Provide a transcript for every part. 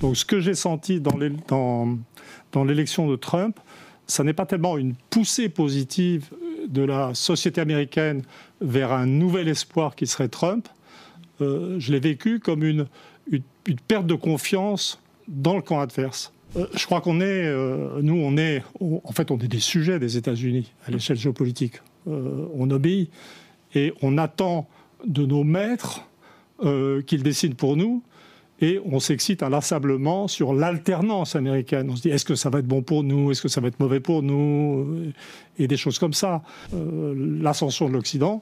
Donc ce que j'ai senti dans l'élection de Trump, ça n'est pas tellement une poussée positive de la société américaine vers un nouvel espoir qui serait Trump. Je l'ai vécu comme une perte de confiance dans le camp adverse. Je crois qu'on est, on est des sujets des États-Unis à l'échelle géopolitique. On obéit et on attend de nos maîtres qu'ils décident pour nous. Et on s'excite inlassablement sur l'alternance américaine. On se dit, est-ce que ça va être bon pour nous? Est-ce que ça va être mauvais pour nous? Et des choses comme ça. L'ascension de l'Occident,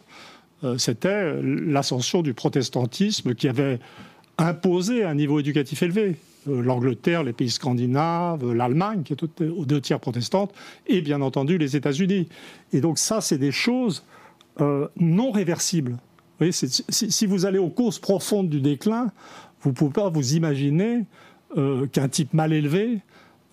c'était l'ascension du protestantisme qui avait imposé un niveau éducatif élevé. L'Angleterre, les pays scandinaves, l'Allemagne, qui est aux 2 tiers protestante, et bien entendu les États-Unis. Et donc ça, c'est des choses non réversibles. Vous voyez, si vous allez aux causes profondes du déclin, vous ne pouvez pas vous imaginer qu'un type mal élevé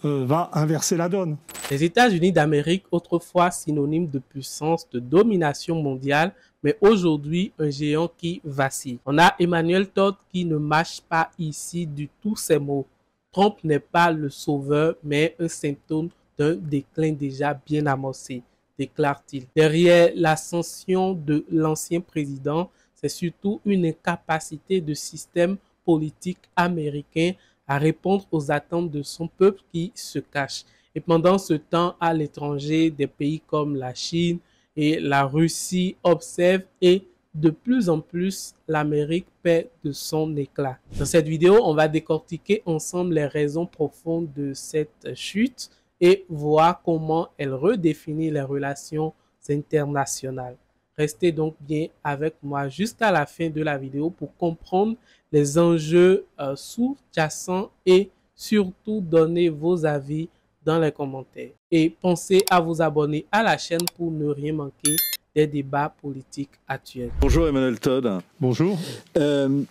va inverser la donne. Les États-Unis d'Amérique, autrefois synonyme de puissance, de domination mondiale, mais aujourd'hui un géant qui vacille. On a Emmanuel Todd qui ne mâche pas ici du tout ses mots. Trump n'est pas le sauveur, mais un symptôme d'un déclin déjà bien amorcé, déclare-t-il. Derrière l'ascension de l'ancien président, c'est surtout une incapacité de système politique américain à répondre aux attentes de son peuple qui se cache. Et pendant ce temps, à l'étranger, des pays comme la Chine et la Russie observent et de plus en plus, l'Amérique perd de son éclat. Dans cette vidéo, on va décortiquer ensemble les raisons profondes de cette chute et voir comment elle redéfinit les relations internationales. Restez donc bien avec moi jusqu'à la fin de la vidéo pour comprendre les enjeux sous-jacents et surtout donner vos avis dans les commentaires. Et pensez à vous abonner à la chaîne pour ne rien manquer des débats politiques actuels. Bonjour Emmanuel Todd. Bonjour. Est-ce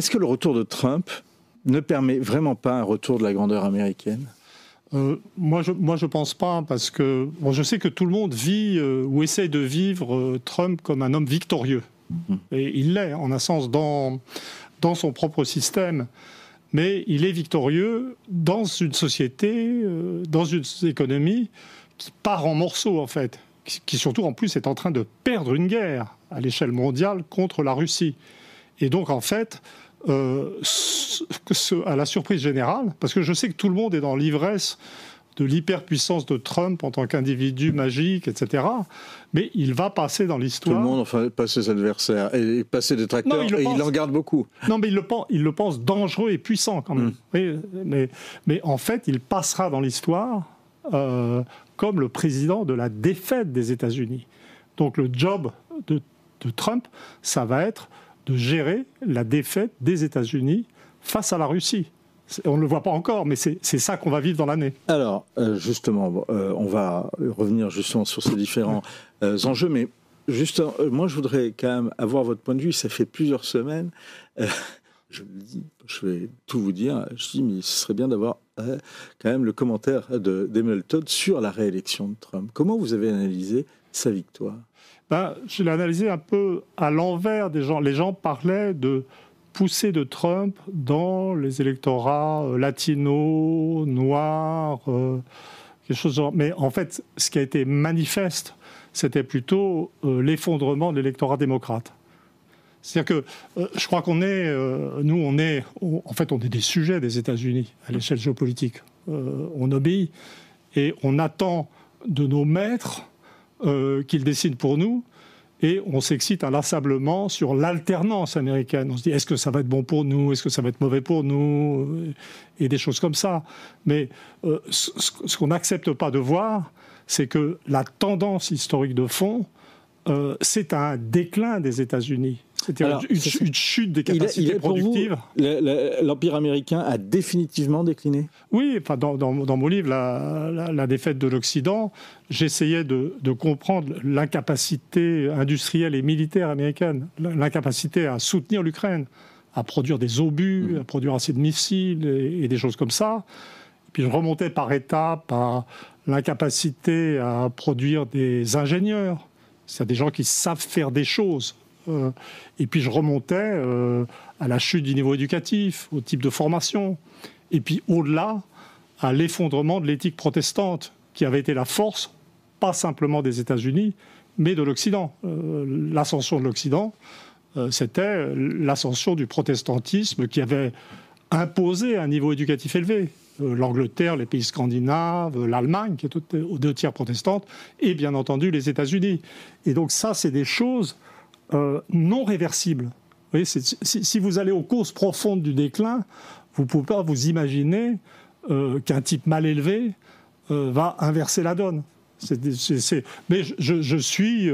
que le retour de Trump ne permet vraiment pas un retour de la grandeur américaine ? Moi, je pense pas, parce que je sais que tout le monde vit ou essaye de vivre Trump comme un homme victorieux. Et il l'est, en un sens, dans son propre système. Mais il est victorieux dans une société, dans une économie qui part en morceaux, en fait. Qui surtout, en plus, est en train de perdre une guerre à l'échelle mondiale contre la Russie. Et donc, en fait, à la surprise générale, parce que je sais que tout le monde est dans l'ivresse de l'hyperpuissance de Trump en tant qu'individu magique, etc. Mais il va passer dans l'histoire. Tout le monde, enfin, passer ses adversaires et passer des tracteurs, il en garde beaucoup. Non, mais il le pense dangereux et puissant quand même. Oui, mais en fait, il passera dans l'histoire comme le président de la défaite des États-Unis. Donc le job de Trump, ça va être de gérer la défaite des États-Unis face à la Russie. On ne le voit pas encore, mais c'est ça qu'on va vivre dans l'année. Alors, justement, on va revenir justement sur ces différents enjeux, mais juste, moi, je voudrais quand même avoir votre point de vue. Ça fait plusieurs semaines, je le dis, je vais tout vous dire, je dis, mais ce serait bien d'avoir quand même le commentaire d'Emmanuel Todd sur la réélection de Trump. Comment vous avez analysé sa victoire ? Je l'ai analysé un peu à l'envers des gens. Les gens parlaient de poussée de Trump dans les électorats latinos, noirs, quelque chose de genre. Mais en fait, ce qui a été manifeste, c'était plutôt l'effondrement de l'électorat démocrate. C'est-à-dire que je crois qu'on est, on est des sujets des États-Unis à l'échelle géopolitique. On obéit et on attend de nos maîtres qu'ils décident pour nous, et on s'excite inlassablement sur l'alternance américaine. On se dit, est-ce que ça va être bon pour nous? Est-ce que ça va être mauvais pour nous? Et des choses comme ça. Mais ce qu'on n'accepte pas de voir, c'est que la tendance historique de fond, c'est un déclin des États-Unis. C'est-à-dire une chute des capacités productives. L'Empire américain a définitivement décliné. Oui, enfin, dans mon livre, la défaite de l'Occident, j'essayais de comprendre l'incapacité industrielle et militaire américaine, l'incapacité à soutenir l'Ukraine, à produire des obus, à produire assez de missiles et des choses comme ça. Et puis je remontais par étapes à l'incapacité à produire des ingénieurs, c'est-à-dire des gens qui savent faire des choses. Et puis je remontais à la chute du niveau éducatif, au type de formation. Et puis au-delà, à l'effondrement de l'éthique protestante, qui avait été la force, pas simplement des États-Unis, mais de l'Occident. L'ascension de l'Occident, c'était l'ascension du protestantisme qui avait imposé un niveau éducatif élevé. L'Angleterre, les pays scandinaves, l'Allemagne, qui est aux 2 tiers protestante, et bien entendu les États-Unis. Et donc ça, c'est des choses non réversibles. Vous voyez, si vous allez aux causes profondes du déclin, vous ne pouvez pas vous imaginer qu'un type mal élevé va inverser la donne. Mais je suis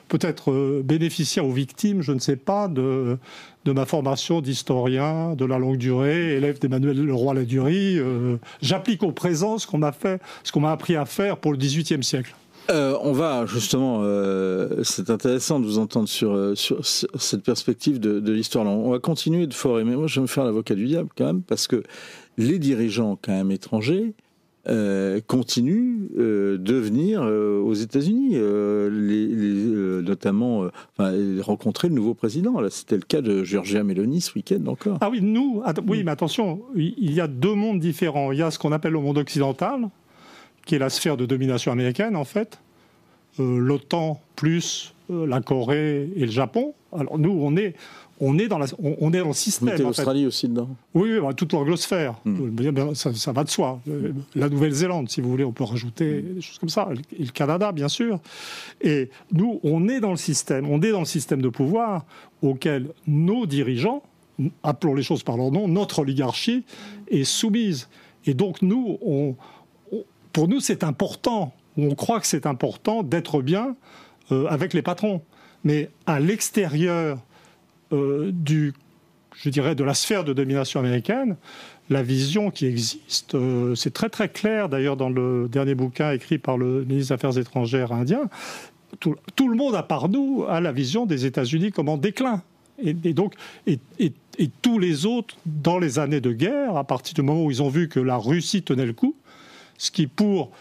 peut-être bénéficiaire ou victime, je ne sais pas, de ma formation d'historien de la longue durée, élève d'Emmanuel Leroy-Ladurie. J'applique au présent ce qu'on m'a appris à faire pour le XVIIIe siècle. On va justement, c'est intéressant de vous entendre sur cette perspective de l'histoire. On va continuer de forer, mais moi je vais me faire l'avocat du diable quand même, parce que les dirigeants quand même étrangers continuent de venir aux États-Unis, notamment rencontrer le nouveau président. Là, c'était le cas de Giorgia Meloni ce week-end encore. Ah oui, oui, mais attention, il y a 2 mondes différents. Il y a ce qu'on appelle le monde occidental, qui est la sphère de domination américaine, en fait. L'OTAN plus la Corée et le Japon. Alors nous, on est dans le système. Mettez l'Australie aussi dedans. Oui, toute l'anglosphère. Ça va de soi. La Nouvelle-Zélande, si vous voulez, on peut rajouter des choses comme ça. Et le Canada, bien sûr. Et nous, on est dans le système. On est dans le système de pouvoir auquel nos dirigeants, appelons les choses par leur nom, notre oligarchie est soumise. Et donc nous, pour nous, c'est important. On croit que c'est important d'être bien avec les patrons. Mais à l'extérieur de la sphère de domination américaine, la vision qui existe, c'est très très clair d'ailleurs dans le dernier bouquin écrit par le ministre des Affaires étrangères indien, tout le monde à part nous a la vision des États-Unis comme en déclin. Et tous les autres, dans les années de guerre, à partir du moment où ils ont vu que la Russie tenait le coup, ce qui pour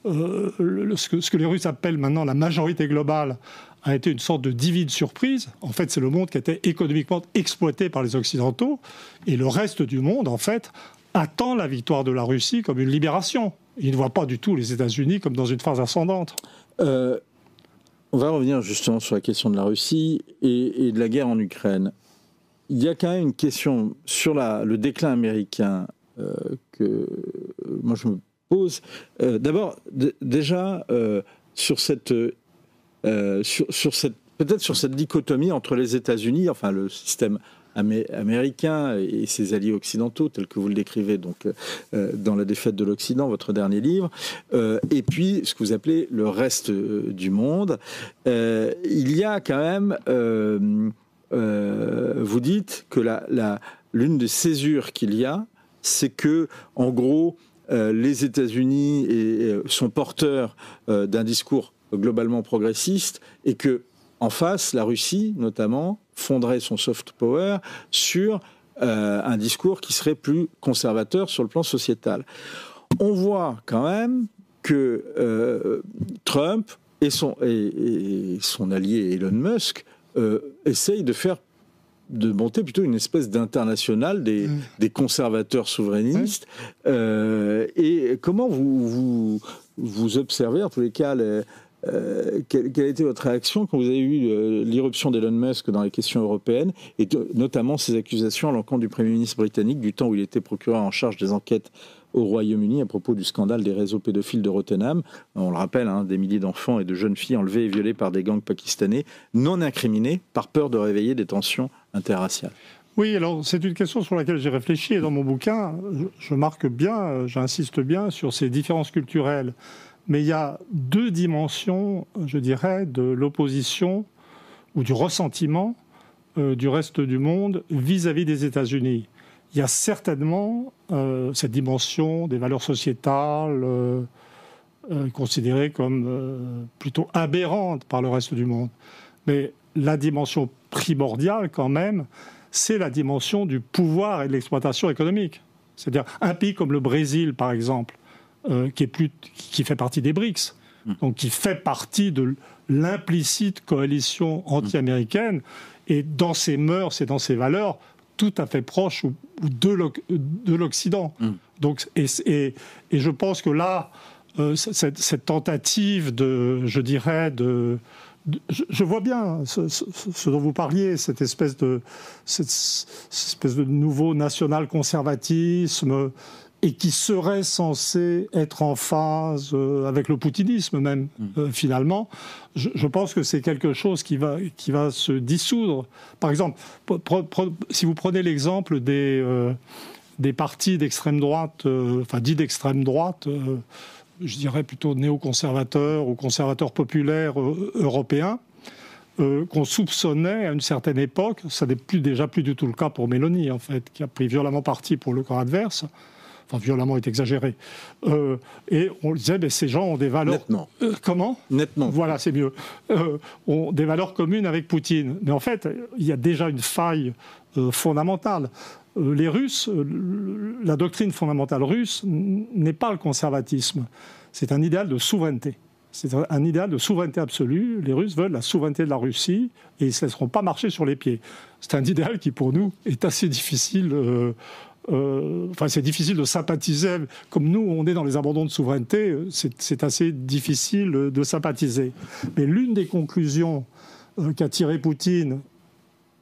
ce que les Russes appellent maintenant la majorité globale a été une sorte de divine surprise. En fait, c'est le monde qui était économiquement exploité par les Occidentaux, et le reste du monde, en fait, attend la victoire de la Russie comme une libération. Il ne voit pas du tout les États-Unis comme dans une phase ascendante. On va revenir justement sur la question de la Russie et de la guerre en Ukraine. Il y a quand même une question sur le déclin américain que moi je me pose. D'abord, déjà, sur cette dichotomie entre les États-Unis, enfin le système américain et ses alliés occidentaux, tel que vous le décrivez donc dans La défaite de l'Occident, votre dernier livre, et puis ce que vous appelez le reste du monde. Il y a quand même, vous dites que l'une des césures qu'il y a, c'est que, en gros, les États-Unis sont porteurs d'un discours globalement progressiste, et que en face, la Russie, notamment, fonderait son soft power sur un discours qui serait plus conservateur sur le plan sociétal. On voit quand même que Trump et son allié Elon Musk essayent de monter plutôt une espèce d'internationale des conservateurs souverainistes. Et comment vous observez, en tous les cas, quelle a été votre réaction quand vous avez eu l'irruption d'Elon Musk dans les questions européennes, et notamment ses accusations à l'encontre du Premier ministre britannique du temps où il était procureur en charge des enquêtes au Royaume-Uni à propos du scandale des réseaux pédophiles de Rottenham. On le rappelle, des milliers d'enfants et de jeunes filles enlevés et violés par des gangs pakistanais non incriminés par peur de réveiller des tensions interraciales. Oui, alors c'est une question sur laquelle j'ai réfléchi, et dans mon bouquin, je marque bien, j'insiste bien sur ces différences culturelles. Mais il y a 2 dimensions, je dirais, de l'opposition ou du ressentiment du reste du monde vis-à-vis des États-Unis. Il y a certainement cette dimension des valeurs sociétales considérées comme plutôt aberrantes par le reste du monde. Mais la dimension primordiale, quand même, c'est la dimension du pouvoir et de l'exploitation économique. C'est-à-dire un pays comme le Brésil, par exemple, qui fait partie des BRICS, donc qui fait partie de l'implicite coalition anti-américaine, et dans ses mœurs et dans ses valeurs, tout à fait proche de l'Occident. Donc, et je pense que là, cette tentative je vois bien ce dont vous parliez, cette espèce de nouveau national-conservatisme, et qui serait censé être en phase avec le poutinisme même, finalement. Je pense que c'est quelque chose qui va se dissoudre. Par exemple, si vous prenez l'exemple des partis d'extrême droite, dits d'extrême droite, je dirais plutôt néoconservateurs ou conservateurs populaires européens, qu'on soupçonnait à une certaine époque, ça n'est déjà plus du tout le cas pour Mélanie, en fait, qui a pris violemment parti pour le camp adverse. Enfin, violemment est exagéré. Et on disait, mais ces gens ont des valeurs... Nettement. Comment ? Nettement. Voilà, c'est mieux. Ont des valeurs communes avec Poutine. Mais en fait, il y a déjà une faille fondamentale. Les Russes, la doctrine fondamentale russe n'est pas le conservatisme. C'est un idéal de souveraineté. C'est un idéal de souveraineté absolue. Les Russes veulent la souveraineté de la Russie et ils ne se laisseront pas marcher sur les pieds. C'est un idéal qui, pour nous, est assez difficile... c'est difficile de sympathiser. Comme nous, on est dans les abandons de souveraineté, c'est assez difficile de sympathiser. Mais l'une des conclusions qu'a tiré Poutine,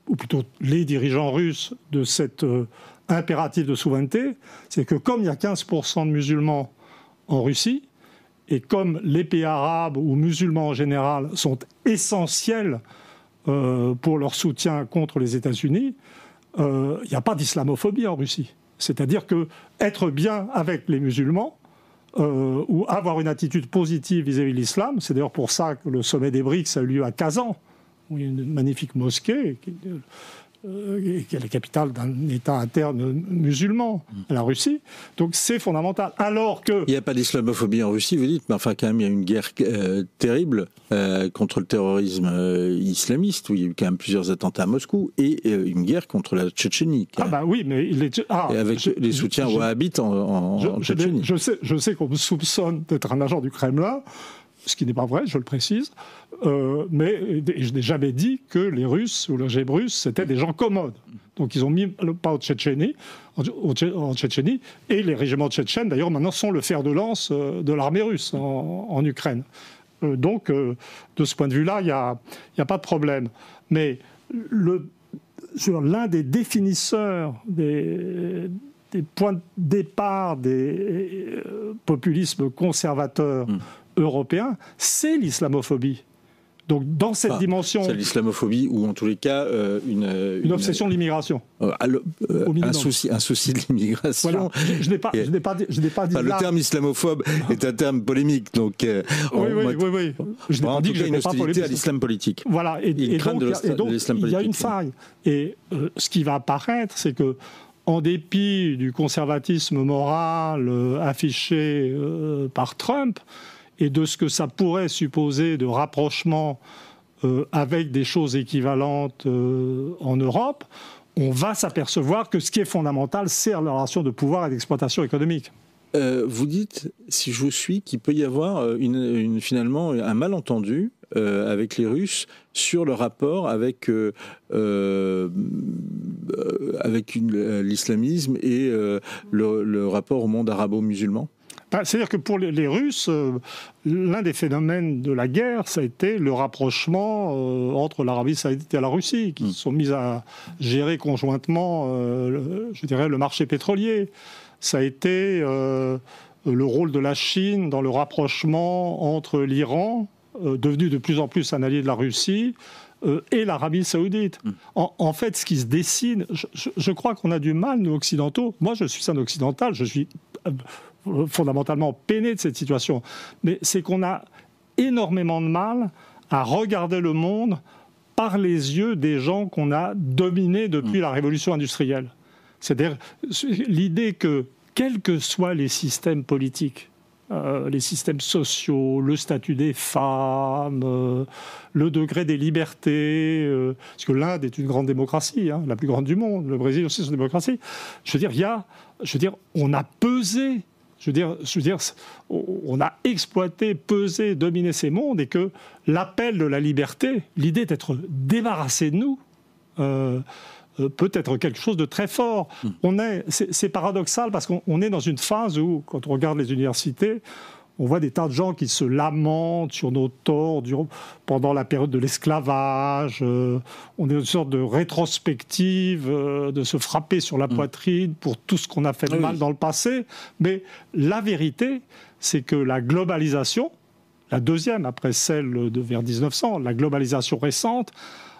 ou plutôt les dirigeants russes, de cet impératif de souveraineté, c'est que comme il y a 15% de musulmans en Russie, et comme les pays arabes ou musulmans en général sont essentiels pour leur soutien contre les États-Unis, il n'y a pas d'islamophobie en Russie. C'est-à-dire que être bien avec les musulmans ou avoir une attitude positive vis-à-vis de l'islam, c'est d'ailleurs pour ça que le sommet des BRICS a eu lieu à Kazan, où il y a une magnifique mosquée qui est la capitale d'un État interne musulman, la Russie. Donc c'est fondamental. Alors que... Il n'y a pas d'islamophobie en Russie, vous dites, mais enfin quand même il y a une guerre terrible contre le terrorisme islamiste, où il y a eu quand même plusieurs attentats à Moscou, et une guerre contre la Tchétchénie. Ah bah oui, mais... et avec les soutiens wahhabites en Tchétchénie. Je sais qu'on me soupçonne d'être un agent du Kremlin, ce qui n'est pas vrai, je le précise, mais je n'ai jamais dit que les Russes ou le régime russe, c'était des gens commodes. Donc ils ont mis le pas en Tchétchénie, et les régiments tchétchènes, d'ailleurs, maintenant sont le fer de lance de l'armée russe en Ukraine. Donc, de ce point de vue-là, il n'y a pas de problème. Mais l'un des définisseurs des points de départ des populismes conservateurs européens, c'est l'islamophobie. Donc dans cette dimension... C'est l'islamophobie ou en tous les cas une obsession de l'immigration. Un souci de l'immigration. Voilà. Je n'ai pas dit le terme islamophobe est un terme polémique. Donc, oui. Je n'ai pas dit que une hostilité à l'islam politique. Voilà. Et donc il y a une faille. Et ce qui va apparaître, c'est que en dépit du conservatisme moral affiché par Trump, et de ce que ça pourrait supposer de rapprochement avec des choses équivalentes en Europe, on va s'apercevoir que ce qui est fondamental, c'est la relation de pouvoir et d'exploitation économique. Vous dites, si je vous suis, qu'il peut y avoir finalement un malentendu avec les Russes sur le rapport avec l'islamisme et le rapport au monde arabo-musulman. C'est-à-dire que pour les Russes, l'un des phénomènes de la guerre, ça a été le rapprochement entre l'Arabie saoudite et la Russie, qui sont mis à gérer conjointement, le marché pétrolier. Ça a été le rôle de la Chine dans le rapprochement entre l'Iran, devenu de plus en plus un allié de la Russie, et l'Arabie saoudite. En fait, ce qui se dessine, je crois qu'on a du mal, nous occidentaux. Moi, je suis un occidental, je suis fondamentalement peiné de cette situation. Mais c'est qu'on a énormément de mal à regarder le monde par les yeux des gens qu'on a dominés depuis la révolution industrielle. C'est-à-dire l'idée que, quels que soient les systèmes politiques, les systèmes sociaux, le statut des femmes, le degré des libertés, parce que l'Inde est une grande démocratie, la plus grande du monde, le Brésil aussi c'est une démocratie. On a pesé Je veux dire, on a exploité, pesé, dominé ces mondes et que l'appel de la liberté, l'idée d'être débarrassé de nous, peut être quelque chose de très fort. C'est paradoxal parce qu'on est dans une phase où, quand on regarde les universités, on voit des tas de gens qui se lamentent sur nos torts pendant la période de l'esclavage. On est dans une sorte de rétrospective, de se frapper sur la poitrine pour tout ce qu'on a fait de mal dans le passé. Mais la vérité, c'est que la globalisation, la deuxième après celle de vers 1900, la globalisation récente,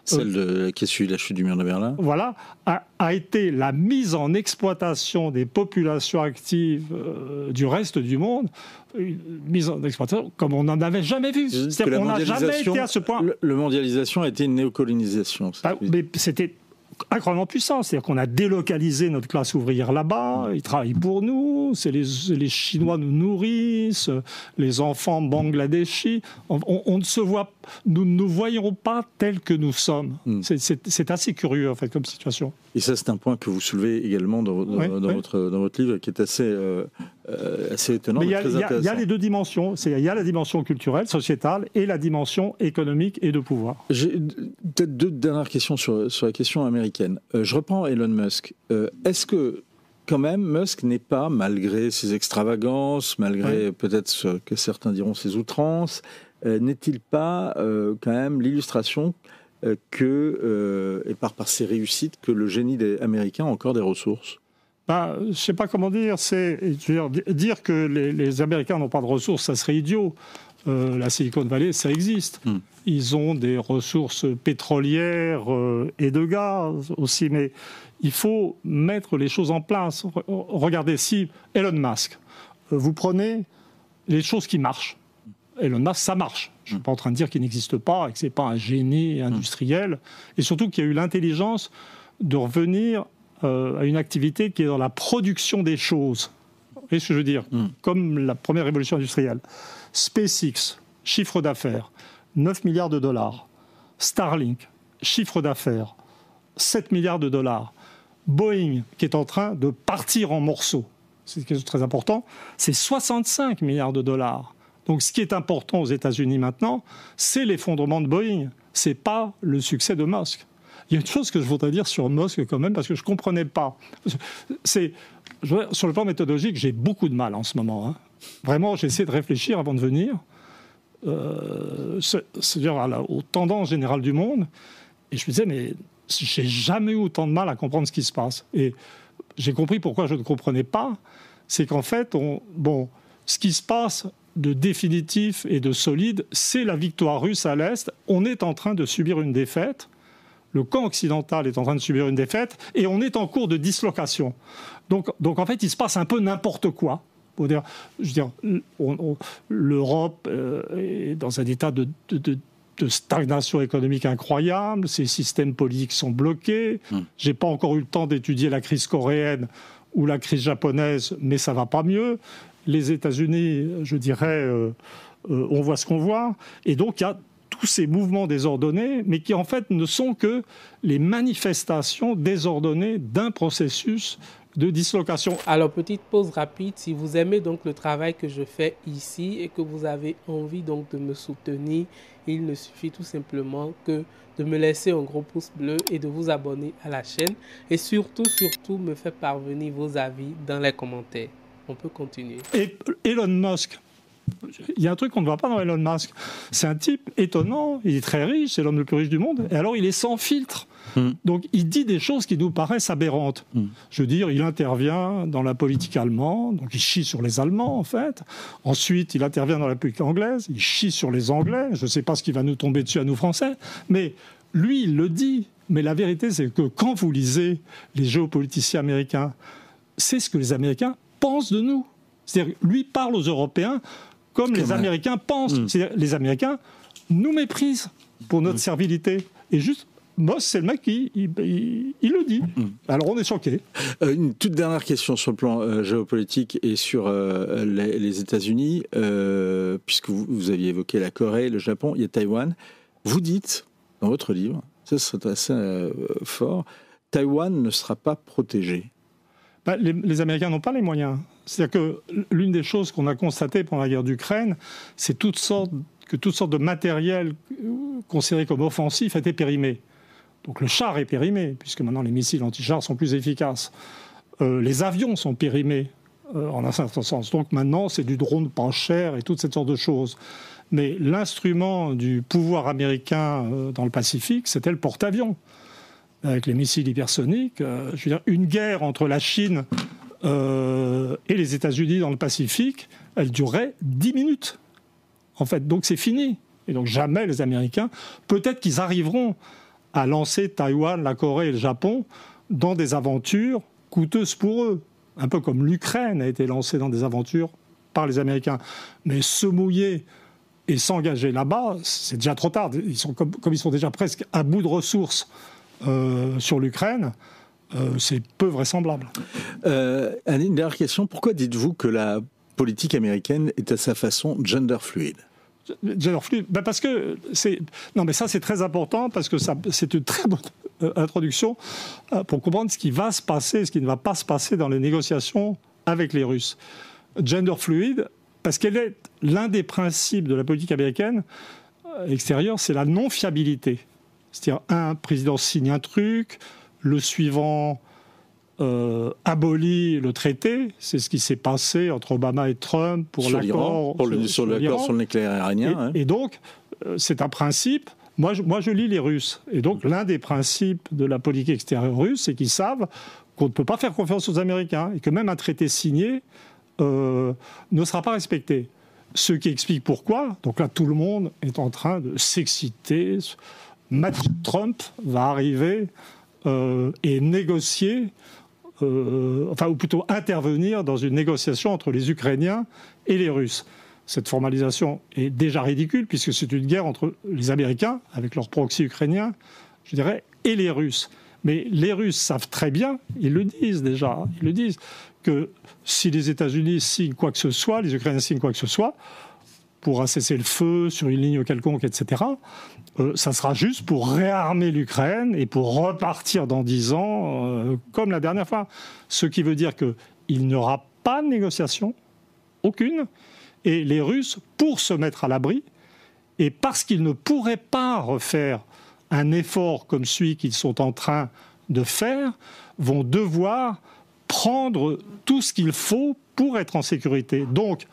celle qui a suivi la chute du mur de Berlin. Voilà, a été la mise en exploitation des populations actives du reste du monde, une mise en exploitation comme on n'en avait jamais vu. C'est-à-dire qu'on n'a jamais été à ce point. La mondialisation a été une néocolonisation. Mais c'était incroyablement puissant. C'est-à-dire qu'on a délocalisé notre classe ouvrière là-bas, ils travaillent pour nous, les Chinois nous nourrissent, les enfants bangladeshis. On ne se voit, nous ne nous voyons pas tels que nous sommes. C'est assez curieux, en fait, comme situation. Et ça, c'est un point que vous soulevez également dans votre livre, qui est assez étonnant. Mais il y a les deux dimensions. Il y a la dimension culturelle, sociétale, et la dimension économique et de pouvoir. J'ai peut-être deux dernières questions sur la question américaine. Je reprends Elon Musk. Est-ce que, quand même, Musk n'est pas, malgré ses extravagances, malgré peut-être ce que certains diront ses outrances, n'est-il pas quand même l'illustration et par ses réussites, que le génie américain a encore des ressources? Je ne sais pas comment dire. Dire que les Américains n'ont pas de ressources, ça serait idiot. La Silicon Valley, ça existe. Ils ont des ressources pétrolières et de gaz aussi, mais il faut mettre les choses en place. Regardez, si Elon Musk, vous prenez les choses qui marchent. Elon Musk, ça marche. Je ne suis pas en train de dire qu'il n'existe pas et que ce n'est pas un génie industriel. Et surtout qu'il y a eu l'intelligence de revenir à une activité qui est dans la production des choses. Vous voyez ce que je veux dire? Comme la première révolution industrielle. SpaceX, chiffre d'affaires, 9 milliards de dollars. Starlink, chiffre d'affaires, 7 milliards de dollars. Boeing, qui est en train de partir en morceaux, c'est quelque chose de très important, c'est 65 milliards de dollars. Donc ce qui est important aux États-Unis maintenant, c'est l'effondrement de Boeing. Ce n'est pas le succès de Musk. Il y a une chose que je voudrais dire sur Musk quand même, parce que je ne comprenais pas. Sur le plan méthodologique, j'ai beaucoup de mal en ce moment. Vraiment, j'essaie de réfléchir avant de venir, c'est-à-dire aux tendances générales du monde. Et je me disais, mais j'ai jamais eu autant de mal à comprendre ce qui se passe. Et j'ai compris pourquoi je ne comprenais pas. C'est qu'en fait, ce qui se passe de définitif et de solide, c'est la victoire russe à l'Est. On est en train de subir une défaite. Le camp occidental est en train de subir une défaite et on est en cours de dislocation. Donc en fait, il se passe un peu n'importe quoi. L'Europe est dans un état de stagnation économique incroyable. Ses systèmes politiques sont bloqués. Je n'ai pas encore eu le temps d'étudier la crise coréenne ou la crise japonaise, mais ça ne va pas mieux. Les États-Unis, je dirais, on voit ce qu'on voit. Et donc, il y a tous ces mouvements désordonnés, mais qui en fait ne sont que les manifestations désordonnées d'un processus de dislocation. Alors, petite pause rapide. Si vous aimez donc le travail que je fais ici et que vous avez envie donc de me soutenir, il ne suffit tout simplement que de me laisser un gros pouce bleu et de vous abonner à la chaîne. Et surtout, me faire parvenir vos avis dans les commentaires. On peut continuer. Et Elon Musk, il y a un truc qu'on ne voit pas dans Elon Musk. C'est un type étonnant, il est très riche, c'est l'homme le plus riche du monde, et alors il est sans filtre. Donc il dit des choses qui nous paraissent aberrantes. Je veux dire, il intervient dans la politique allemande, donc il chie sur les Allemands en fait. Ensuite, il intervient dans la politique anglaise, il chie sur les Anglais. Je ne sais pas ce qui va nous tomber dessus à nous Français, mais lui, il le dit. Mais la vérité, c'est que quand vous lisez les géopoliticiens américains, c'est ce que les Américains pensent de nous. C'est-à-dire, lui parle aux Européens comme les Américains pensent. C'est-à-dire, les Américains nous méprisent pour notre servilité. Et juste, Moss, c'est le mec qui il le dit. Alors on est choqués. Une toute dernière question sur le plan géopolitique et sur les États-Unis, puisque vous aviez évoqué la Corée, le Japon, il y a Taïwan. Vous dites, dans votre livre, ça c'est assez fort, Taïwan ne sera pas protégé. Les Américains n'ont pas les moyens. C'est-à-dire que l'une des choses qu'on a constatées pendant la guerre d'Ukraine, c'est que toutes sortes de matériel considéré comme offensif a été périmé. Donc le char est périmé, puisque maintenant les missiles anti-chars sont plus efficaces. Les avions sont périmés, en un certain sens. Donc maintenant, c'est du drone pas cher et toutes cette sortes de choses. Mais l'instrument du pouvoir américain dans le Pacifique, c'était le porte-avions. Avec les missiles hypersoniques, je veux dire, une guerre entre la Chine et les États-Unis dans le Pacifique, elle durait 10 minutes. En fait, donc c'est fini. Et donc jamais les Américains, peut-être qu'ils arriveront à lancer Taïwan, la Corée et le Japon dans des aventures coûteuses pour eux. Un peu comme l'Ukraine a été lancée dans des aventures par les Américains. Mais se mouiller et s'engager là-bas, c'est déjà trop tard. Ils sont comme ils sont déjà presque à bout de ressources sur l'Ukraine, c'est peu vraisemblable. Une dernière question. Pourquoi dites-vous que la politique américaine est à sa façon gender fluide ? Gender fluide, parce que c'est... Non, mais ça, c'est très important, parce que c'est une très bonne introduction pour comprendre ce qui va se passer, ce qui ne va pas se passer dans les négociations avec les Russes. Gender fluide, parce qu'elle est l'un des principes de la politique américaine extérieure, c'est la non-fiabilité. C'est-à-dire, un président signe un truc, le suivant abolit le traité. C'est ce qui s'est passé entre Obama et Trump pour l'accord sur l'accord sur le nucléaire iranien. Et donc, c'est un principe. Moi, je lis les Russes. Et donc, l'un des principes de la politique extérieure russe, c'est qu'ils savent qu'on ne peut pas faire confiance aux Américains et que même un traité signé ne sera pas respecté. Ce qui explique pourquoi. Donc là, tout le monde est en train de s'exciter. Trump va arriver et négocier, ou plutôt intervenir dans une négociation entre les Ukrainiens et les Russes. Cette formalisation est déjà ridicule, puisque c'est une guerre entre les Américains, avec leur proxy ukrainien, je dirais, et les Russes. Mais les Russes savent très bien, ils le disent déjà, que si les États-Unis signent quoi que ce soit, les Ukrainiens signent quoi que ce soit, pour un cessez-le-feu sur une ligne quelconque, etc., ça sera juste pour réarmer l'Ukraine et pour repartir dans 10 ans, comme la dernière fois. Ce qui veut dire qu'il n'y aura pas de négociation, aucune, et les Russes, pour se mettre à l'abri, et parce qu'ils ne pourraient pas refaire un effort comme celui qu'ils sont en train de faire, vont devoir prendre tout ce qu'il faut pour être en sécurité. Donc,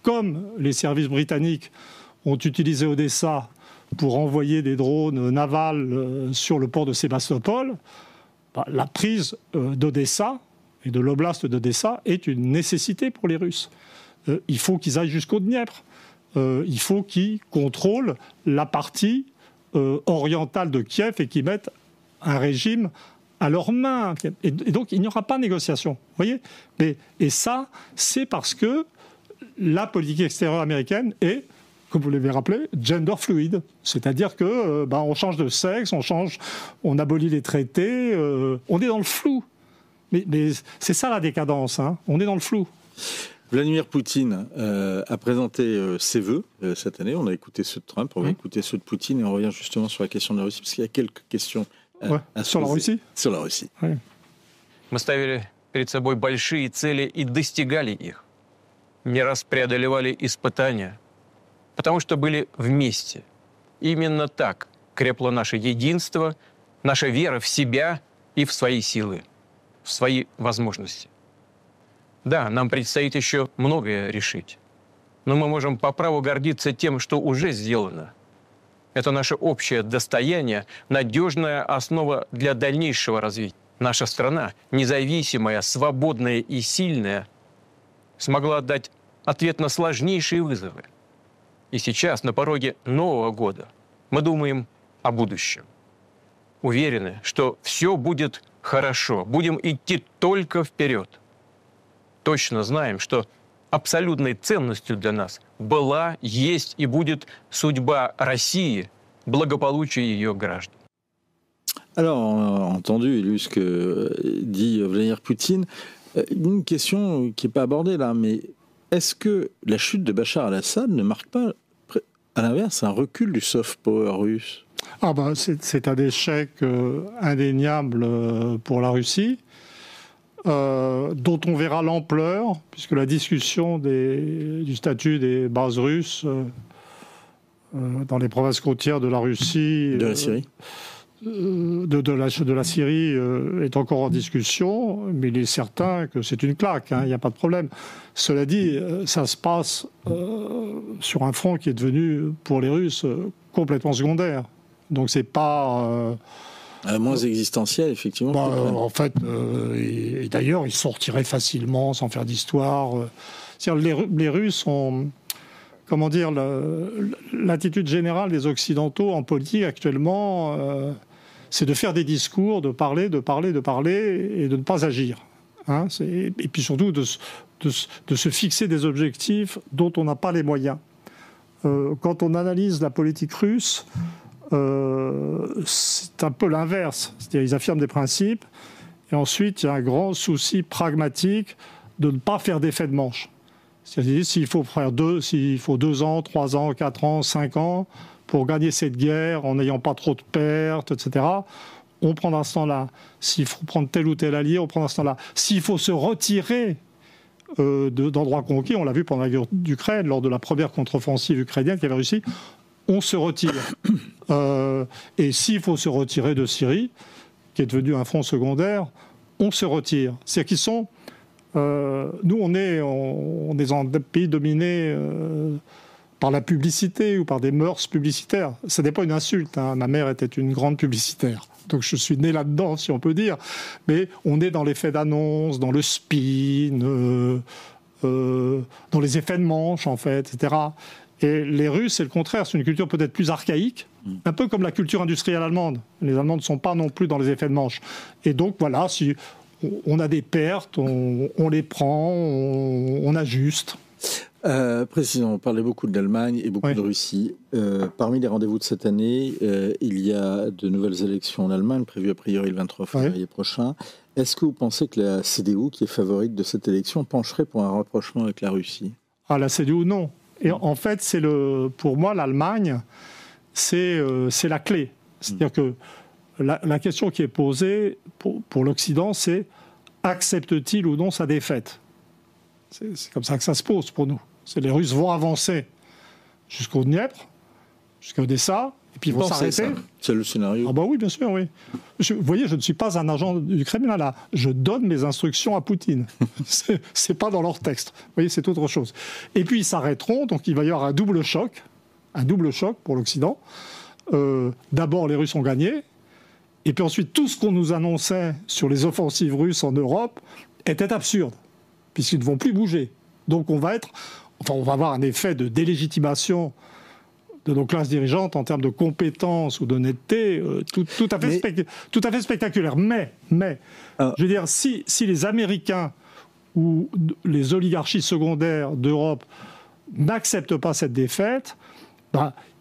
comme les services britanniques ont utilisé Odessa pour envoyer des drones navals sur le port de Sébastopol, la prise d'Odessa et de l'oblast d'Odessa est une nécessité pour les Russes. Il faut qu'ils aillent jusqu'au Dniepr. Il faut qu'ils contrôlent la partie orientale de Kiev et qu'ils mettent un régime à leurs mains. Et donc, il n'y aura pas de négociation. Vous voyez ? Et ça, c'est parce que la politique extérieure américaine est, comme vous l'avez rappelé, gender fluide. C'est-à-dire que on change de sexe, on abolit les traités, on est dans le flou. Mais c'est ça la décadence, hein. On est dans le flou. Vladimir Poutine a présenté ses vœux cette année. On a écouté ceux de Trump, on va écouter ceux de Poutine et on revient justement sur la question de la Russie, parce qu'il y a quelques questions à sur la Russie. Sur la Russie. Ouais. Мы ставили перед собой большие цели и достигали их. Не раз преодолевали испытания, потому что были вместе. Именно так крепло наше единство, наша вера в себя и в свои силы, в свои возможности. Да, нам предстоит еще многое решить, но мы можем по праву гордиться тем, что уже сделано. Это наше общее достояние, надежная основа для дальнейшего развития. Наша страна, независимая, свободная и сильная, смогла дать ответ на сложнейшие вызовы. И сейчас, на пороге Нового года, мы думаем о будущем. Уверены, что все будет хорошо, будем идти только вперед. Точно знаем, что абсолютной ценностью для нас была, есть и будет судьба России, благополучие ее граждан. Alors, on a entendu, lu ce que dit Vladimir Poutine. Une question qui n'est pas abordée là, mais est-ce que la chute de Bachar al-Assad ne marque pas, à l'inverse, un recul du soft power russe ? C'est un échec indéniable pour la Russie. dont on verra l'ampleur, puisque la discussion du statut des bases russes dans les provinces côtières de la Russie... De la Syrie de la Syrie est encore en discussion, mais il est certain que c'est une claque, il n'y a pas de problème. Cela dit, ça se passe sur un front qui est devenu, pour les Russes, complètement secondaire. Donc c'est pas... moins existentiel, effectivement. En fait, et d'ailleurs, ils sortiraient facilement, sans faire d'histoire. Les Russes ont... Comment dire, l'attitude générale des Occidentaux en politique actuellement, c'est de faire des discours, de parler, et de ne pas agir. Et puis surtout de se fixer des objectifs dont on n'a pas les moyens. Quand on analyse la politique russe, c'est un peu l'inverse. C'est-à-dire ils affirment des principes, et ensuite il y a un grand souci pragmatique de ne pas faire d'effet de manche. C'est-à-dire s'il faut 2 ans, 3 ans, 4 ans, 5 ans pour gagner cette guerre en n'ayant pas trop de pertes, etc., on prend dans ce temps-là. S'il faut prendre tel ou tel allié, on prend dans ce temps-là. S'il faut se retirer d'endroits conquis, on l'a vu pendant la guerre d'Ukraine, lors de la première contre-offensive ukrainienne qui avait réussi, on se retire. Et s'il faut se retirer de Syrie, qui est devenu un front secondaire, on se retire. C'est-à-dire qu'ils sont... nous, on est dans un pays dominé par la publicité ou par des mœurs publicitaires. Ce n'est pas une insulte. Ma mère était une grande publicitaire. Donc je suis né là-dedans, si on peut dire. Mais on est dans l'effet d'annonce, dans le spin, dans les effets de manche, en fait, etc. Et les Russes, c'est le contraire. C'est une culture peut-être plus archaïque, un peu comme la culture industrielle allemande. Les Allemands ne sont pas non plus dans les effets de manche. Et donc, voilà, si... on a des pertes, on les prend, on ajuste. Président, on parlait beaucoup de l'Allemagne et beaucoup de Russie. Parmi les rendez-vous de cette année, il y a de nouvelles élections en Allemagne, prévues a priori le 23 février prochain. Est-ce que vous pensez que la CDU, qui est favorite de cette élection, pencherait pour un rapprochement avec la Russie ? La CDU, non. Et en fait, pour moi, l'Allemagne, c'est la clé. C'est-à-dire que la question qui est posée pour l'Occident, c'est accepte-t-il ou non sa défaite ? C'est comme ça que ça se pose pour nous. Les Russes vont avancer jusqu'au Dniepr, jusqu'à Odessa, et puis ils vont s'arrêter. C'est le scénario. Oui, bien sûr, oui. Vous voyez, je ne suis pas un agent du Kremlin, là. Je donne mes instructions à Poutine. C'est pas dans leur texte. Vous voyez, c'est autre chose. Et puis ils s'arrêteront, donc il va y avoir un double choc pour l'Occident. D'abord, les Russes ont gagné, et puis ensuite, tout ce qu'on nous annonçait sur les offensives russes en Europe était absurde, puisqu'ils ne vont plus bouger. Donc on va avoir un effet de délégitimation de nos classes dirigeantes en termes de compétences ou d'honnêteté tout à fait spectaculaire. Mais je veux dire, si les Américains ou les oligarchies secondaires d'Europe n'acceptent pas cette défaite,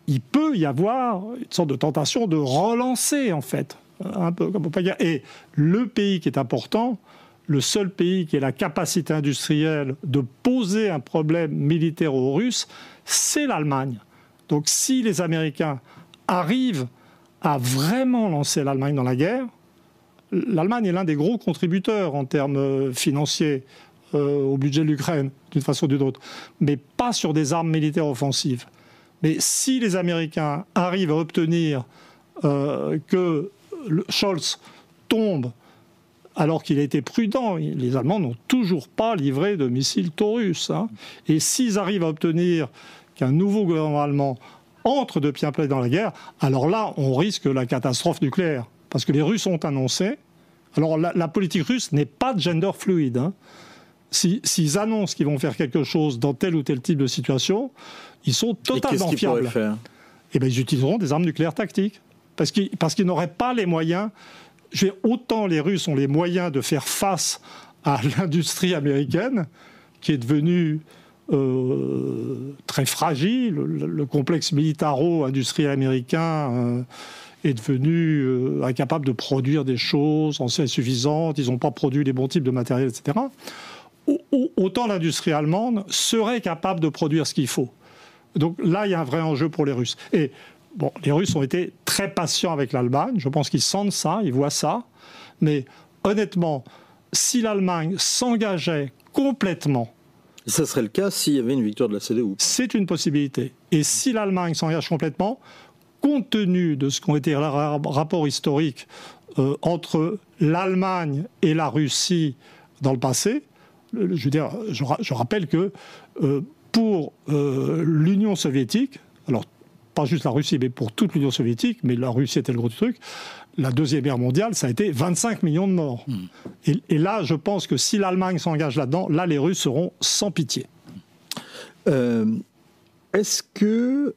il peut y avoir une sorte de tentation de relancer, en fait. Un peu comme on peut dire. Et le pays qui est important, le seul pays qui a la capacité industrielle de poser un problème militaire aux Russes, c'est l'Allemagne. Donc si les Américains arrivent à vraiment lancer l'Allemagne dans la guerre, l'Allemagne est l'un des gros contributeurs en termes financiers au budget de l'Ukraine, d'une façon ou d'une autre, mais pas sur des armes militaires offensives. Mais si les Américains arrivent à obtenir que Scholz tombe alors qu'il a été prudent, les Allemands n'ont toujours pas livré de missiles Taurus. Et s'ils arrivent à obtenir qu'un nouveau gouvernement allemand entre de plein pied dans la guerre, alors là, on risque la catastrophe nucléaire. Parce que les Russes ont annoncé... Alors la politique russe n'est pas gender fluide. S'ils annoncent qu'ils vont faire quelque chose dans tel ou tel type de situation, ils sont totalement fiables. Qu'est-ce qu'ils pourraient faire ? Ils utiliseront des armes nucléaires tactiques. Parce qu'ils n'auraient pas les moyens. Autant les Russes ont les moyens de faire face à l'industrie américaine, qui est devenue très fragile. Le complexe militaro-industriel américain est devenu incapable de produire des choses en série suffisante. Ils n'ont pas produit les bons types de matériel, etc. Autant l'industrie allemande serait capable de produire ce qu'il faut. Donc là, il y a un vrai enjeu pour les Russes. Et les Russes ont été très patients avec l'Allemagne. Je pense qu'ils sentent ça, ils voient ça. Mais honnêtement, si l'Allemagne s'engageait complètement, Et ça serait le cas s'il y avait une victoire de la CDU. c'est une possibilité. Et si l'Allemagne s'engage complètement, compte tenu de ce qu'ont été les rapports historiques entre l'Allemagne et la Russie dans le passé, je veux dire, je rappelle que pour l'Union soviétique, alors pas juste la Russie, mais pour toute l'Union soviétique, mais la Russie était le gros truc, la Deuxième Guerre mondiale, ça a été 25 millions de morts. Et là, je pense que si l'Allemagne s'engage là-dedans, là, les Russes seront sans pitié. Est-ce que,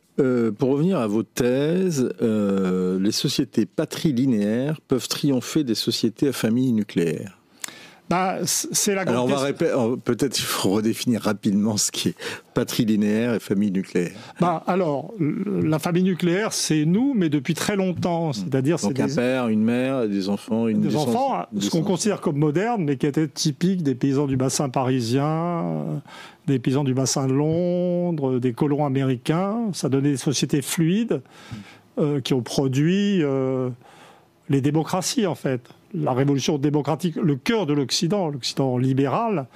pour revenir à vos thèses, les sociétés patrilinéaires peuvent triompher des sociétés à famille nucléaire? C'est la Alors grande on va répéter, peut-être il faut redéfinir rapidement ce qui est patrilinéaire et famille nucléaire. Alors, la famille nucléaire, c'est nous, mais depuis très longtemps. C'est-à-dire, Donc c'est un père, une mère, des enfants, une des enfants, ce qu'on considère comme moderne, mais qui était typique des paysans du bassin parisien, des paysans du bassin de Londres, des colons américains. Ça donnait des sociétés fluides qui ont produit les démocraties, en fait. La révolution démocratique, le cœur de l'Occident libéral,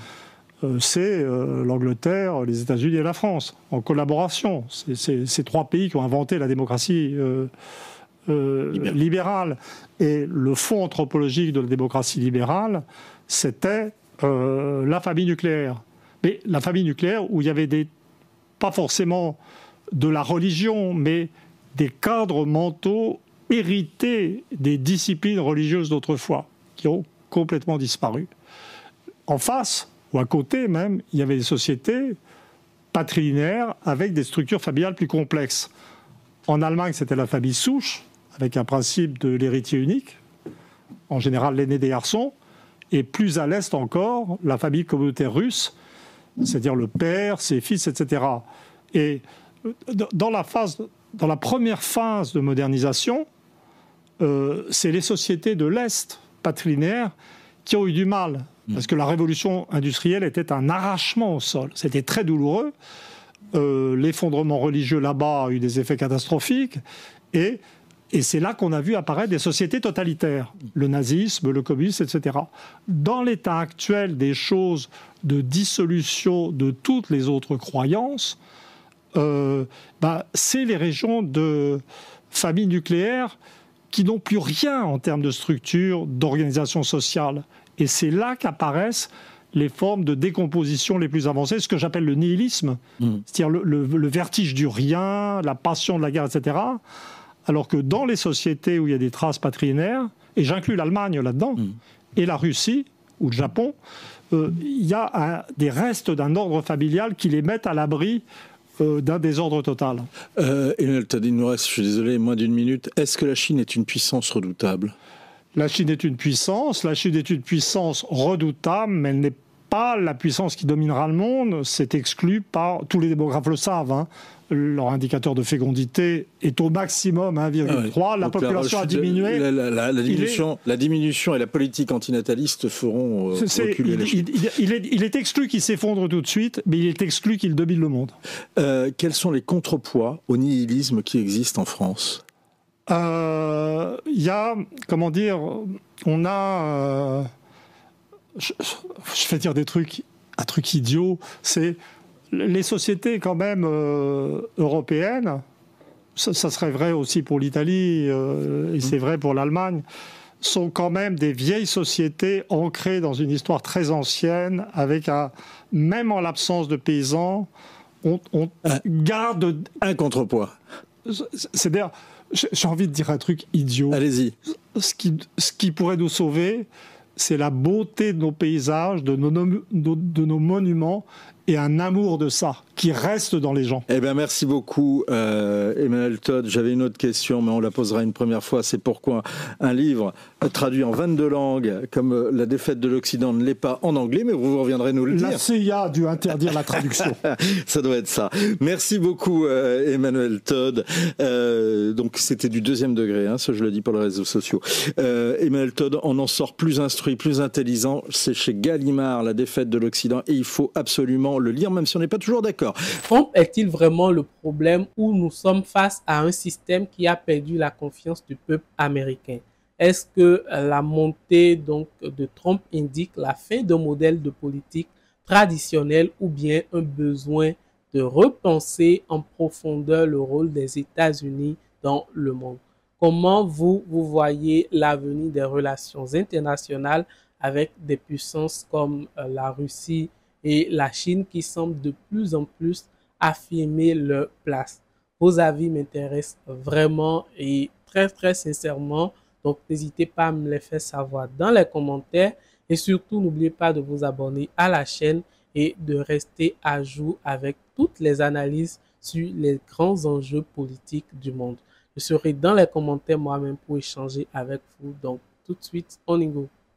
c'est l'Angleterre, les États-Unis et la France, en collaboration. C'est ces trois pays qui ont inventé la démocratie libérale. Et le fond anthropologique de la démocratie libérale, c'était la famille nucléaire. Mais la famille nucléaire où il y avait pas forcément de la religion, mais des cadres mentaux hérités des disciplines religieuses d'autrefois, qui ont complètement disparu. En face, ou à côté même, il y avait des sociétés patrilinéaires avec des structures familiales plus complexes. En Allemagne, c'était la famille souche, avec un principe de l'héritier unique, en général l'aîné des garçons, et plus à l'est encore, la famille communautaire russe, c'est-à-dire le père, ses fils, etc. Et dans la première phase de modernisation, c'est les sociétés de l'Est patrilinéaires qui ont eu du mal, parce que la révolution industrielle était un arrachement au sol. C'était très douloureux. L'effondrement religieux là-bas a eu des effets catastrophiques, et c'est là qu'on a vu apparaître des sociétés totalitaires, le nazisme, le communisme, etc. Dans l'état actuel des choses de dissolution de toutes les autres croyances, c'est les régions de famille nucléaire qui n'ont plus rien en termes de structure, d'organisation sociale. Et c'est là qu'apparaissent les formes de décomposition les plus avancées, ce que j'appelle le nihilisme, c'est-à-dire le vertige du rien, la passion de la guerre, etc. Alors que dans les sociétés où il y a des traces patrilinéaires, et j'inclus l'Allemagne là-dedans, et la Russie, ou le Japon, il y a des restes d'un ordre familial qui les mettent à l'abri d'un désordre total. Emmanuel Todd, il nous reste, je suis désolé, moins d'une minute. Est-ce que la Chine est une puissance redoutable? La Chine est une puissance redoutable, mais elle n'est pas la puissance qui dominera le monde. C'est exclu par, tous les démographes le savent, hein. Leur indicateur de fécondité est au maximum 1,3. La population a diminué. La diminution et la politique antinataliste feront reculer la Chine. Il est exclu qu'il s'effondre tout de suite, mais il est exclu qu'il domine le monde. Quels sont les contrepoids au nihilisme qui existent en France? Il y a, comment dire, on a... je vais dire un truc idiot, c'est... Les sociétés quand même européennes, ça serait vrai aussi pour l'Italie et c'est vrai pour l'Allemagne, sont quand même des vieilles sociétés ancrées dans une histoire très ancienne, avec même en l'absence de paysans, on garde un contrepoids. C'est-à-dire, j'ai envie de dire un truc idiot. Allez-y. Ce qui pourrait nous sauver, c'est la beauté de nos paysages, de nos monuments, et un amour de ça qui reste dans les gens. Eh bien, merci beaucoup, Emmanuel Todd. J'avais une autre question, mais on la posera une première fois. C'est pourquoi un livre traduit en 22 langues, comme La défaite de l'Occident, ne l'est pas en anglais, mais vous reviendrez nous le dire. La CIA a dû interdire la traduction. Ça doit être ça. Merci beaucoup, Emmanuel Todd. Donc, c'était du deuxième degré, hein, ça je le dis pour les réseaux sociaux. Emmanuel Todd, on en sort plus instruit, plus intelligent. C'est chez Gallimard, La défaite de l'Occident, et il faut absolument le lire, même si on n'est pas toujours d'accord. Trump est-il vraiment le problème, ou nous sommes face à un système qui a perdu la confiance du peuple américain? Est-ce que la montée donc de Trump indique la fin d'un modèle de politique traditionnel ou bien un besoin de repenser en profondeur le rôle des États-Unis dans le monde? Comment vous voyez l'avenir des relations internationales avec des puissances comme la Russie et la Chine qui semblent de plus en plus affirmer leur place? Vos avis m'intéressent vraiment et très très sincèrement. Donc n'hésitez pas à me les faire savoir dans les commentaires et surtout n'oubliez pas de vous abonner à la chaîne et de rester à jour avec toutes les analyses sur les grands enjeux politiques du monde. Je serai dans les commentaires moi-même pour échanger avec vous. Donc tout de suite, on y go.